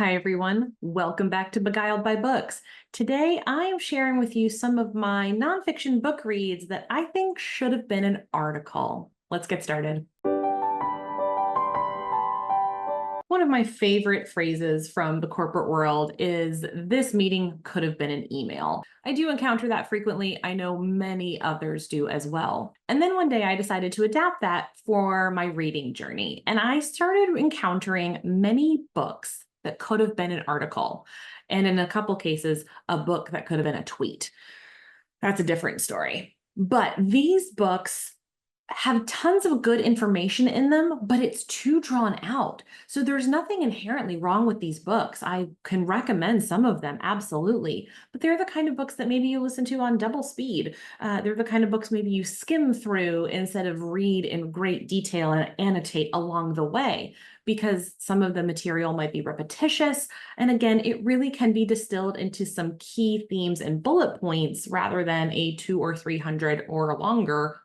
Hi, everyone. Welcome back to Beguiled by Books. Today, I am sharing with you some of my nonfiction book reads that I think should have been an article. Let's get started. One of my favorite phrases from the corporate world is, "This meeting could have been an email." I do encounter that frequently. I know many others do as well. And then one day I decided to adapt that for my reading journey. And I started encountering many books that could have been an article. And in a couple cases, a book that could have been a tweet. That's a different story. But these books have tons of good information in them, but it's too drawn out. So there's nothing inherently wrong with these books. I can recommend some of them, absolutely. But they're the kind of books that maybe you listen to on double speed. They're the kind of books maybe you skim through instead of read in great detail and annotate along the way, because some of the material might be repetitious. And again, it really can be distilled into some key themes and bullet points rather than a 200 or 300 or longer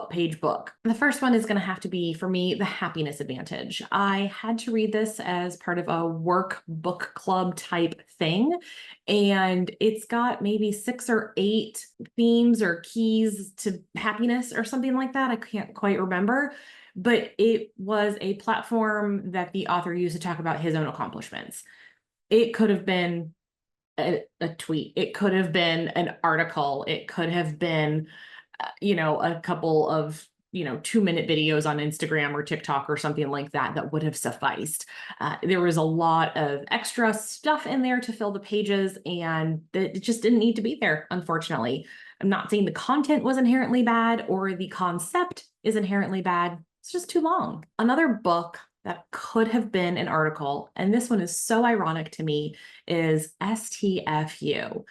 page book. The first one is going to have to be, for me, The Happiness Advantage. I had to read this as part of a work book club type thing, and it's got maybe 6 or 8 themes or keys to happiness or something like that. I can't quite remember, but it was a platform that the author used to talk about his own accomplishments. It could have been a tweet. It could have been an article. It could have been a couple of 2-minute videos on Instagram or TikTok or something like that that would have sufficed. There was a lot of extra stuff in there to fill the pages, and it just didn't need to be there, unfortunately. I'm not saying the content was inherently bad or the concept is inherently bad. It's just too long. Another book that could have been an article, and this one is so ironic to me, is STFU.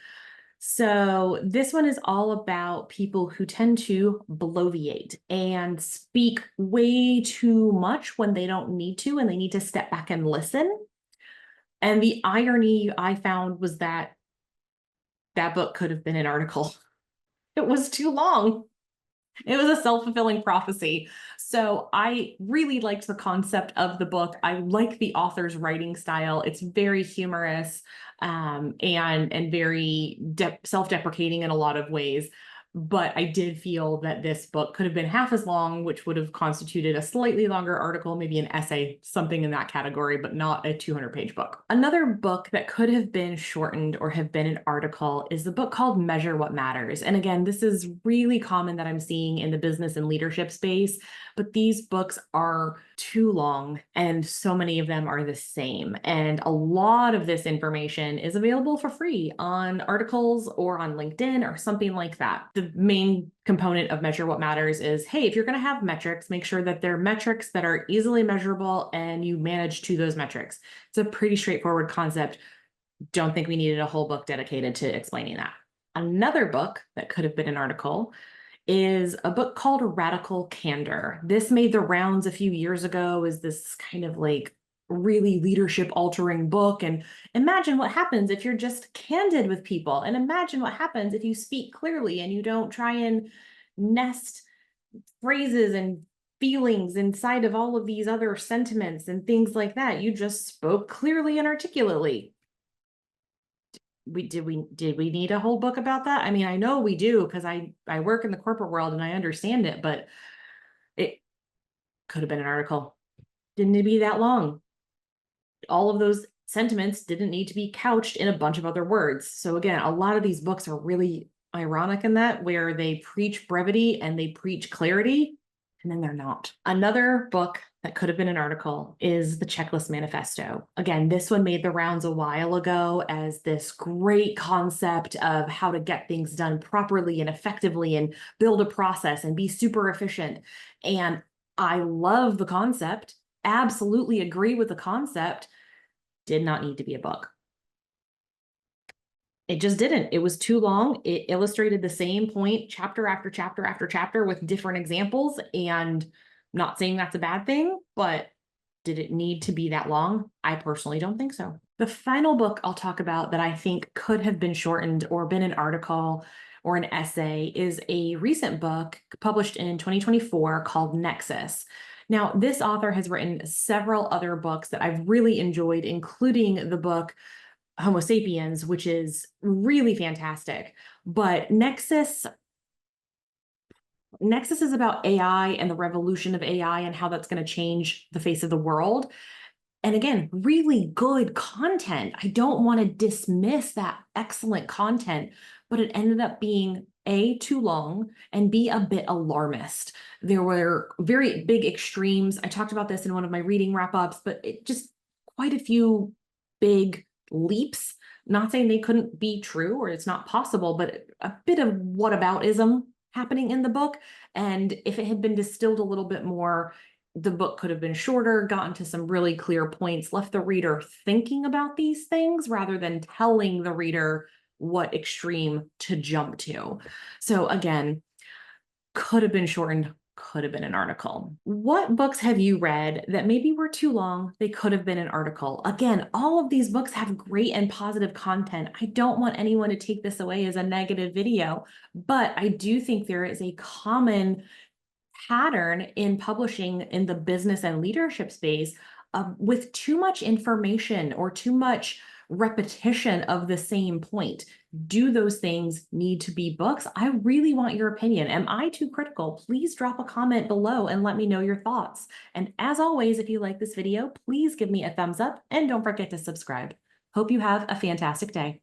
So this one is all about people who tend to bloviate and speak way too much when they don't need to, and they need to step back and listen. And the irony I found was that that book could have been an article. It was too long. It was a self-fulfilling prophecy. So I really liked the concept of the book. I like the author's writing style. It's very humorous and very self-deprecating in a lot of ways. But I did feel that this book could have been half as long, which would have constituted a slightly longer article, maybe an essay, something in that category, but not a 200-page book. Another book that could have been shortened or have been an article is the book called Measure What Matters. And again, this is really common that I'm seeing in the business and leadership space, but these books are too long and so many of them are the same. And a lot of this information is available for free on articles or on LinkedIn or something like that. The main component of Measure What Matters is, hey, if you're going to have metrics, make sure that they're metrics that are easily measurable and you manage to those metrics. It's a pretty straightforward concept. Don't think we needed a whole book dedicated to explaining that. Another book that could have been an article is a book called Radical Candor. This made the rounds a few years ago as this kind of like really leadership altering book. And imagine what happens if you're just candid with people. And imagine what happens if you speak clearly and you don't try and nest phrases and feelings inside of all of these other sentiments and things like that. You just spoke clearly and articulately. Did we need a whole book about that? I mean, I know we do because I work in the corporate world and I understand it, but it could have been an article. Didn't need to be that long. All of those sentiments didn't need to be couched in a bunch of other words. So again, a lot of these books are really ironic in that, where they preach brevity and they preach clarity, and then they're not. Another book that could have been an article is The Checklist Manifesto. Again, this one made the rounds a while ago as this great concept of how to get things done properly and effectively and build a process and be super efficient. And I love the concept, absolutely agree with the concept. Did not need to be a book. It just didn't. It was too long. It illustrated the same point chapter after chapter after chapter with different examples. And I'm not saying that's a bad thing, but did it need to be that long? I personally don't think so. The final book I'll talk about that I think could have been shortened or been an article or an essay is a recent book published in 2024 called Nexus. Now, this author has written several other books that I've really enjoyed, including the book Homo sapiens, which is really fantastic. But Nexus is about AI and the revolution of AI and how that's going to change the face of the world. And again, really good content. I don't want to dismiss that excellent content, but it ended up being A, too long, and B, a bit alarmist. There were very big extremes. I talked about this in one of my reading wrap-ups, but it just quite a few big leaps. Not saying they couldn't be true or it's not possible, but a bit of whataboutism happening in the book. And if it had been distilled a little bit more, the book could have been shorter, gotten to some really clear points, left the reader thinking about these things rather than telling the reader what extreme to jump to. So again, could have been shortened, could have been an article. What books have you read that maybe were too long? They could have been an article. Again, all of these books have great and positive content. I don't want anyone to take this away as a negative video, but I do think there is a common pattern in publishing in the business and leadership space with too much information or too much repetition of the same point. Do those things need to be books? I really want your opinion. Am I too critical? Please drop a comment below and let me know your thoughts. And as always, if you like this video, please give me a thumbs up and don't forget to subscribe. Hope you have a fantastic day.